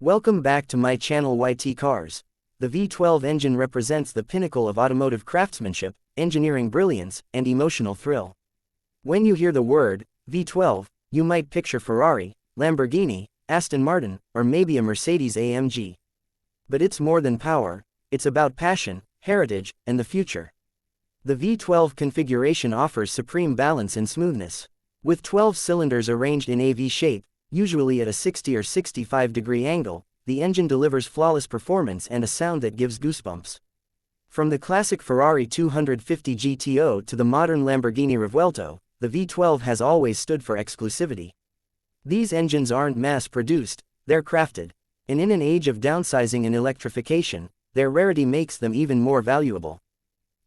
Welcome back to my channel YT Cars. The V12 engine represents the pinnacle of automotive craftsmanship, engineering brilliance, and emotional thrill. When you hear the word V12, you might picture Ferrari, Lamborghini, Aston Martin, or maybe a Mercedes-AMG. But it's more than power, it's about passion, heritage, and the future. The V12 configuration offers supreme balance and smoothness. With 12 cylinders arranged in a V shape, usually at a 60 or 65-degree angle, the engine delivers flawless performance and a sound that gives goosebumps. From the classic Ferrari 250 GTO to the modern Lamborghini Revuelto, the V12 has always stood for exclusivity. These engines aren't mass-produced, they're crafted. And in an age of downsizing and electrification, their rarity makes them even more valuable.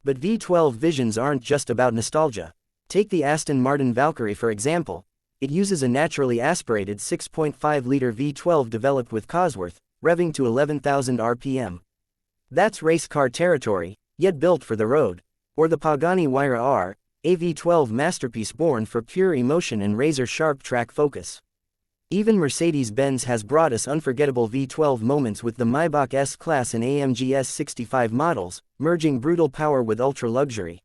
But V12 Visions aren't just about nostalgia. Take the Aston Martin Valkyrie for example. It uses a naturally aspirated 6.5-liter V12 developed with Cosworth, revving to 11,000 RPM. That's race car territory, yet built for the road. Or the Pagani Huayra R, a V12 masterpiece born for pure emotion and razor-sharp track focus. Even Mercedes-Benz has brought us unforgettable V12 moments with the Maybach S-Class and AMG S65 models, merging brutal power with ultra-luxury.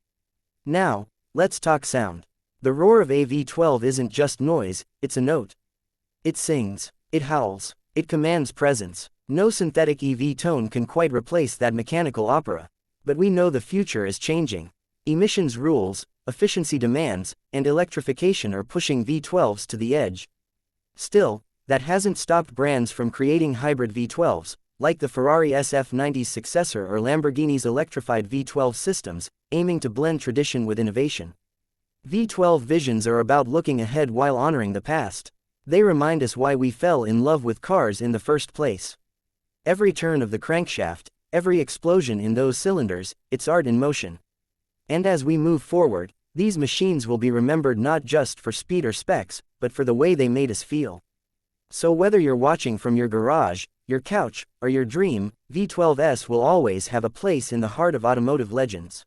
Now, let's talk sound. The roar of a V12 isn't just noise, it's a note. It sings, it howls, it commands presence. No synthetic EV tone can quite replace that mechanical opera. But we know the future is changing. Emissions rules, efficiency demands, and electrification are pushing V12s to the edge. Still, that hasn't stopped brands from creating hybrid V12s, like the Ferrari SF90's successor or Lamborghini's electrified V12 systems, aiming to blend tradition with innovation. V12 Visions are about looking ahead while honoring the past. They remind us why we fell in love with cars in the first place. Every turn of the crankshaft, every explosion in those cylinders, it's art in motion. And as we move forward, these machines will be remembered not just for speed or specs, but for the way they made us feel. So whether you're watching from your garage, your couch, or your dream, V12s will always have a place in the heart of automotive legends.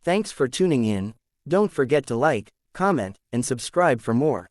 Thanks for tuning in. Don't forget to like, comment, and subscribe for more.